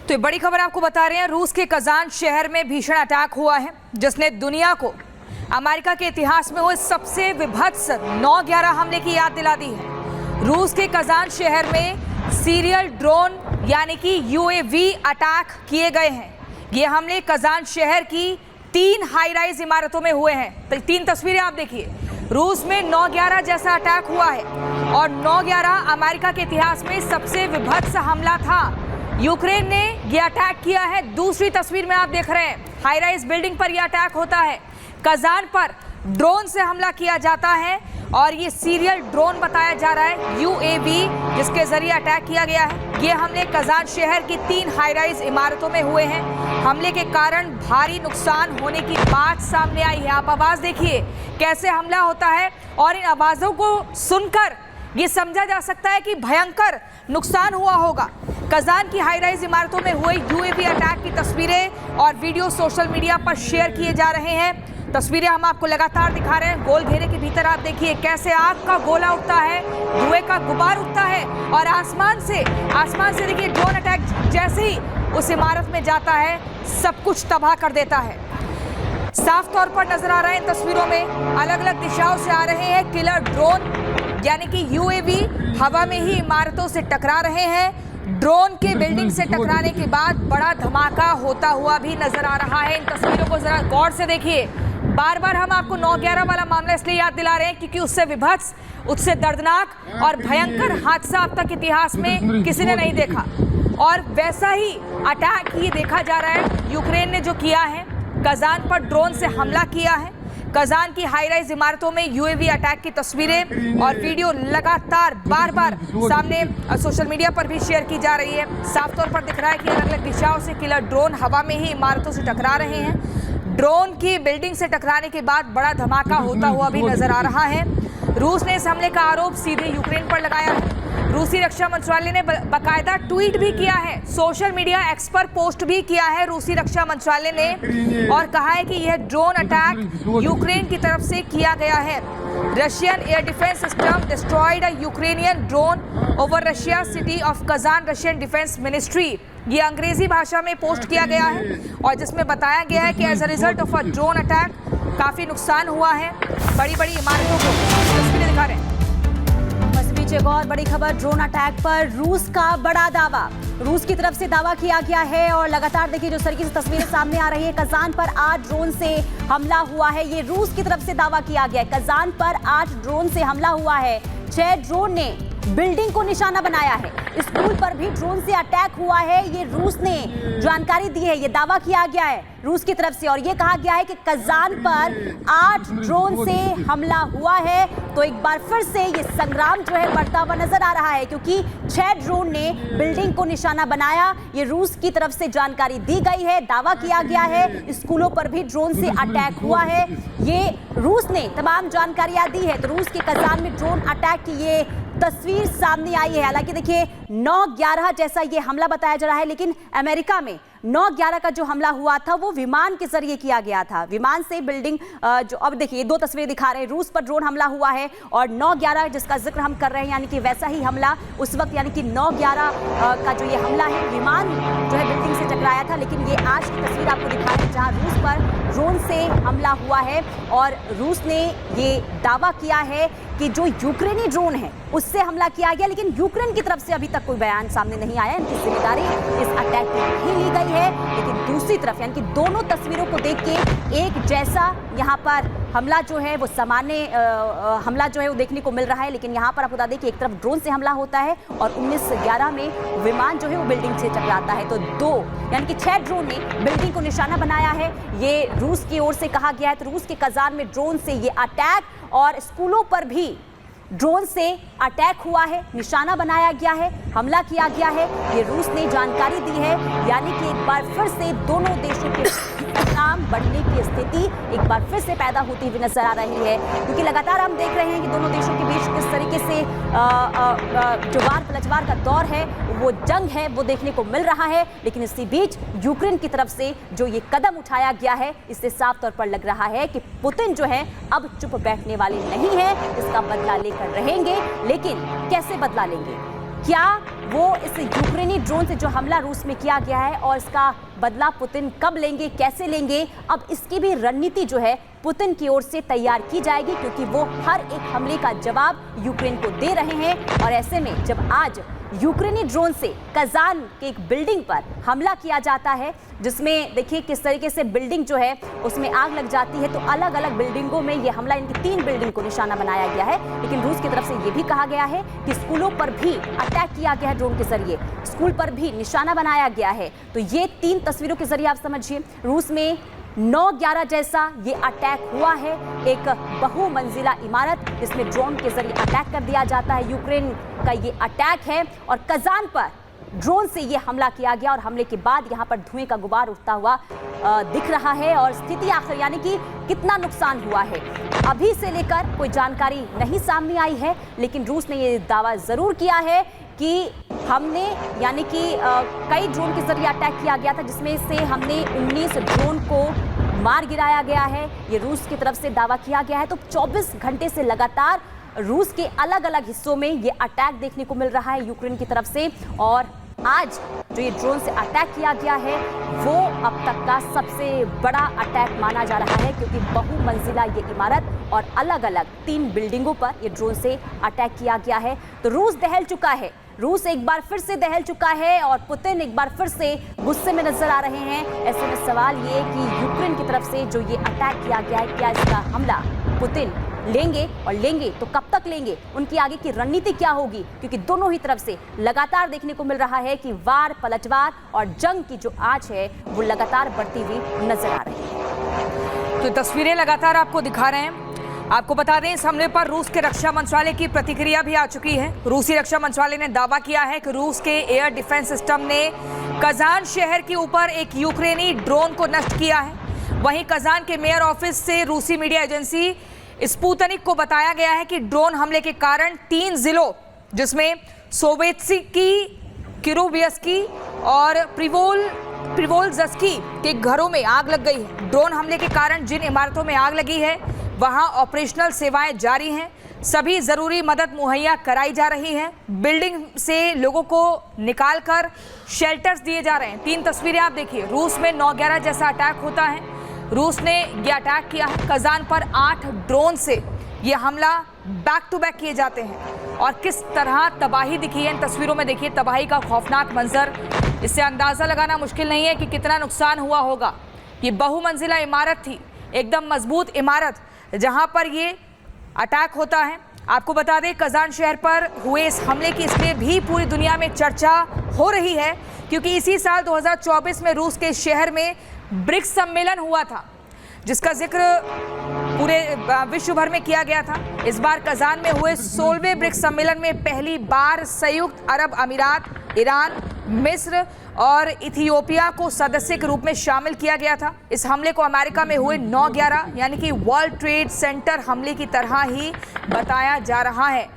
तो ये बड़ी खबर आपको बता रहे हैं। रूस के कजान शहर में भीषण अटैक हुआ है जिसने दुनिया को अमेरिका के इतिहास में हुए सबसे विभत्स 9/11 हमले की याद दिला दी है। रूस के कजान शहर में सीरियल ड्रोन यानी कि यूएवी अटैक किए गए हैं। ये हमले कजान शहर की 3 हाई राइज इमारतों में हुए हैं। 3 तस्वीरें आप देखिए। रूस में 9/11 जैसा अटैक हुआ है और 9/11 अमेरिका के इतिहास में सबसे विभत्स हमला था। यूक्रेन ने यह अटैक किया है। दूसरी तस्वीर में आप देख रहे हैं हाई राइज बिल्डिंग पर यह अटैक होता है। कजान पर ड्रोन से हमला किया जाता है और ये सीरियल ड्रोन बताया जा रहा है, यूएवी, जिसके जरिए अटैक किया गया है। ये हमले कजान शहर की 3 हाई राइज इमारतों में हुए हैं। हमले के कारण भारी नुकसान होने की बात सामने आई है। आप आवाज देखिए कैसे हमला होता है और इन आवाजों को सुनकर ये समझा जा सकता है कि भयंकर नुकसान हुआ होगा। कजान की हाई राइज इमारतों में हुए यूएवी अटैक की तस्वीरें और वीडियो सोशल मीडिया पर शेयर किए जा रहे हैं। तस्वीरें हम आपको लगातार दिखा रहे हैं। गोल घेरे के भीतर आप देखिए कैसे आग का गोला उठता है, धुएं का गुबार उठता है और आसमान से देखिए ड्रोन अटैक जैसे ही उस इमारत में जाता है सब कुछ तबाह कर देता है। साफ तौर पर नजर आ रहा है इन तस्वीरों में अलग अलग दिशाओं से आ रहे हैं किलर ड्रोन यानी कि यूएवी हवा में ही इमारतों से टकरा रहे हैं। ड्रोन के बिल्डिंग से टकराने के बाद बड़ा धमाका होता हुआ भी नजर आ रहा है। इन तस्वीरों को जरा गौर से देखिए। बार बार हम आपको 9/11 वाला मामला इसलिए याद दिला रहे हैं क्योंकि उससे विभत्स, उससे दर्दनाक और भयंकर हादसा अब तक इतिहास में किसी ने नहीं देखा। और वैसा ही अटैक ये देखा जा रहा है यूक्रेन ने जो किया है। कजान पर ड्रोन से हमला किया है। कजान की हाई राइज इमारतों में यूएवी अटैक की तस्वीरें और वीडियो लगातार बार सामने सोशल मीडिया पर भी शेयर की जा रही है। साफ तौर पर दिख रहा है कि अलग अलग दिशाओं से किलर ड्रोन हवा में ही इमारतों से टकरा रहे हैं। ड्रोन की बिल्डिंग से टकराने के बाद बड़ा धमाका होता हुआ भी नजर आ रहा है। रूस ने इस हमले का आरोप सीधे यूक्रेन पर लगाया है। रूसी रक्षा मंत्रालय ने बाकायदा ट्वीट भी किया है, सोशल मीडिया एक्स पर पोस्ट भी किया है रूसी रक्षा मंत्रालय ने और कहा है कि यह ड्रोन अटैक यूक्रेन की तरफ से किया गया है। Russian air defence system destroyed a Ukrainian drone over Russia city of Kazan, Russian defence ministry. ये अंग्रेजी भाषा में पोस्ट किया गया है और जिसमें बताया गया है कि as a result of a drone attack काफी नुकसान हुआ है। बड़ी बड़ी इमारतों को तस्वीरें दिखा रहे हैं। एक और बड़ी खबर, ड्रोन अटैक पर रूस का बड़ा दावा। रूस की तरफ से दावा किया गया है और लगातार देखिए जो तरीके से तस्वीरें सामने आ रही है। कजान पर 8 ड्रोन से हमला हुआ है, ये रूस की तरफ से दावा किया गया है। कजान पर 8 ड्रोन से हमला हुआ है। 6 ड्रोन ने बिल्डिंग को निशाना बनाया है। स्कूल पर भी ड्रोन से अटैक हुआ है, ये रूस ने जानकारी दी है, ये दावा किया गया है रूस की तरफ से। और ये कहा गया है कि कजान पर 8 ड्रोन से हमला हुआ है। तो एक बार फिर से ये संग्राम जो है बढ़ता हुआ नजर आ रहा है क्योंकि 6 ड्रोन ने बिल्डिंग को निशाना बनाया। ये रूस की तरफ से जानकारी दी गई है, दावा किया गया है। स्कूलों पर भी ड्रोन से अटैक हुआ है, ये रूस ने तमाम जानकारियां दी है। तो रूस के कजान में ड्रोन अटैक की ये तस्वीर सामने आई है। हालांकि देखिए 9/11 जैसा ये हमला बताया जा रहा है, लेकिन अमेरिका में 9/11 का जो हमला हुआ था वो विमान के जरिए किया गया था। विमान से बिल्डिंग जो अब देखिए 2 तस्वीरें दिखा रहे हैं। रूस पर ड्रोन हमला हुआ है और 9/11 जिसका जिक्र हम कर रहे हैं यानी कि वैसा ही हमला उस वक्त यानी कि 9/11 का जो ये हमला है, विमान जो है बिल्डिंग से टकराया था। लेकिन ये आज की तस्वीर आपको दिखा रहे हैं जहाँ रूस पर ड्रोन से हमला हुआ है और रूस ने ये दावा किया है कि जो यूक्रेनी ड्रोन है उससे हमला किया गया। लेकिन यूक्रेन की तरफ से अभी तक कोई बयान सामने नहीं आया। इनकी जिम्मेदारी इस अटैक की नहीं ली गई है। लेकिन दूसरी तरफ यानी कि दोनों तस्वीरों को देख के एक जैसा यहाँ पर हमला जो है वो सामान्य हमला जो है वो देखने को मिल रहा है। लेकिन यहाँ पर आपको बता दें कि एक तरफ ड्रोन से हमला होता है और 19/11 में विमान जो है वो बिल्डिंग से टकराता है। तो 2 यानी कि 6 ड्रोन ने बिल्डिंग को निशाना बनाया है, ये रूस की ओर से कहा गया है। तो रूस के कजान में ड्रोन से ये अटैक और स्कूलों पर भी ड्रोन से अटैक हुआ है, निशाना बनाया गया है, हमला किया गया है, ये रूस ने जानकारी दी है। यानी कि एक बार फिर से दोनों देशों के नाम बढ़ने की स्थिति एक बार फिर से पैदा होती हुई नजर आ रही है क्योंकि लगातार हम देख रहे हैं कि दोनों देशों के बीच किस तरीके से जो वार पलटवार का दौर है, वो जंग है, वो देखने को मिल रहा है। लेकिन इसी बीच यूक्रेन की तरफ से जो ये कदम उठाया गया है, इससे साफ तौर पर लग रहा है कि पुतिन जो है अब चुप बैठने वाले नहीं है, इसका बदला लेकर रहेंगे। लेकिन कैसे बदला लेंगे, क्या वो इस यूक्रेनी ड्रोन से जो हमला रूस में किया गया है और इसका बदला पुतिन कब लेंगे, कैसे लेंगे, अब इसकी भी रणनीति जो है पुतिन की ओर से तैयार की जाएगी, क्योंकि वो हर एक हमले का जवाब यूक्रेन को दे रहे हैं। और ऐसे में जब आज यूक्रेनी ड्रोन से कजान के एक बिल्डिंग पर हमला किया जाता है, जिसमें देखिए किस तरीके से बिल्डिंग जो है उसमें आग लग जाती है, तो अलग अलग बिल्डिंगों में ये हमला, इनकी 3 बिल्डिंग को निशाना बनाया गया है। लेकिन रूस की तरफ से ये भी कहा गया है कि स्कूलों पर भी अटैक किया गया है, ड्रोन के जरिए स्कूल पर भी निशाना बनाया गया है। तो ये 3 तस्वीरों के जरिए आप समझिए, रूस में 9/11 जैसा ये अटैक हुआ है, एक बहुमंजिला इमारत जिसमें ड्रोन के जरिए अटैक कर दिया जाता है। यूक्रेन का ये अटैक है और कजान पर ड्रोन से ये हमला किया गया और हमले के बाद यहाँ पर धुएं का गुबार उठता हुआ दिख रहा है। और स्थिति आखिर यानी कि कितना नुकसान हुआ है अभी से लेकर कोई जानकारी नहीं सामने आई है, लेकिन रूस ने ये दावा जरूर किया है कि हमने यानी कि कई ड्रोन के जरिए अटैक किया गया था, जिसमें से हमने 19 ड्रोन को मार गिराया गया है, ये रूस की तरफ से दावा किया गया है। तो 24 घंटे से लगातार रूस के अलग अलग हिस्सों में ये अटैक देखने को मिल रहा है यूक्रेन की तरफ से। और आज जो ये ड्रोन से अटैक किया गया है वो अब तक का सबसे बड़ा अटैक माना जा रहा है, क्योंकि बहुमंजिला ये इमारत और अलग अलग 3 बिल्डिंगों पर ये ड्रोन से अटैक किया गया है। तो रूस दहल चुका है, रूस एक बार फिर से दहल चुका है और पुतिन एक बार फिर से गुस्से में नजर आ रहे हैं। ऐसे में सवाल ये कि यूक्रेन की तरफ से जो ये अटैक किया गया है, क्या इसका हमला पुतिन लेंगे, और लेंगे तो कब तक लेंगे, उनकी आगे की रणनीति क्या होगी, क्योंकि दोनों ही तरफ से लगातार देखने को मिल रहा है कि वार पलटवार और जंग की जो आंच है वो लगातार बढ़ती हुई नजर आ रही है। तो तस्वीरें लगातार आपको दिखा रहे हैं। आपको बता दें, इस हमले पर रूस के रक्षा मंत्रालय की प्रतिक्रिया भी आ चुकी है। रूसी रक्षा मंत्रालय ने दावा किया है कि रूस के एयर डिफेंस सिस्टम ने कजान शहर के ऊपर एक यूक्रेनी ड्रोन को नष्ट किया है। वहीं कजान के मेयर ऑफिस से रूसी मीडिया एजेंसी स्पुतनिक को बताया गया है कि ड्रोन हमले के कारण 3 जिलों, जिसमें सोवेत्स्की, किरोवियस्की और प्रिवोल्जस्की के घरों में आग लग गई है। ड्रोन हमले के कारण जिन इमारतों में आग लगी है वहां ऑपरेशनल सेवाएं जारी हैं, सभी जरूरी मदद मुहैया कराई जा रही है। बिल्डिंग से लोगों को निकालकर शेल्टर्स दिए जा रहे हैं। 3 तस्वीरें आप देखिए। रूस में 9/11 जैसा अटैक होता है, रूस ने यह अटैक किया है। कजान पर 8 ड्रोन से यह हमला बैक टू बैक किए जाते हैं और किस तरह तबाही दिखी है इन तस्वीरों में देखिए। तबाही का खौफनाक मंजर, इससे अंदाजा लगाना मुश्किल नहीं है कि कितना नुकसान हुआ होगा। ये बहुमंजिला इमारत थी, एकदम मजबूत इमारत, जहां पर ये अटैक होता है। आपको बता दें, कजान शहर पर हुए इस हमले की इसलिए भी पूरी दुनिया में चर्चा हो रही है क्योंकि इसी साल 2024 में रूस के शहर में ब्रिक्स सम्मेलन हुआ था, जिसका जिक्र पूरे विश्व भर में किया गया था। इस बार कजान में हुए 16वें ब्रिक्स सम्मेलन में पहली बार संयुक्त अरब अमीरात, ईरान, मिस्र और इथियोपिया को सदस्य के रूप में शामिल किया गया था। इस हमले को अमेरिका में हुए 9/11 यानी कि वर्ल्ड ट्रेड सेंटर हमले की तरह ही बताया जा रहा है।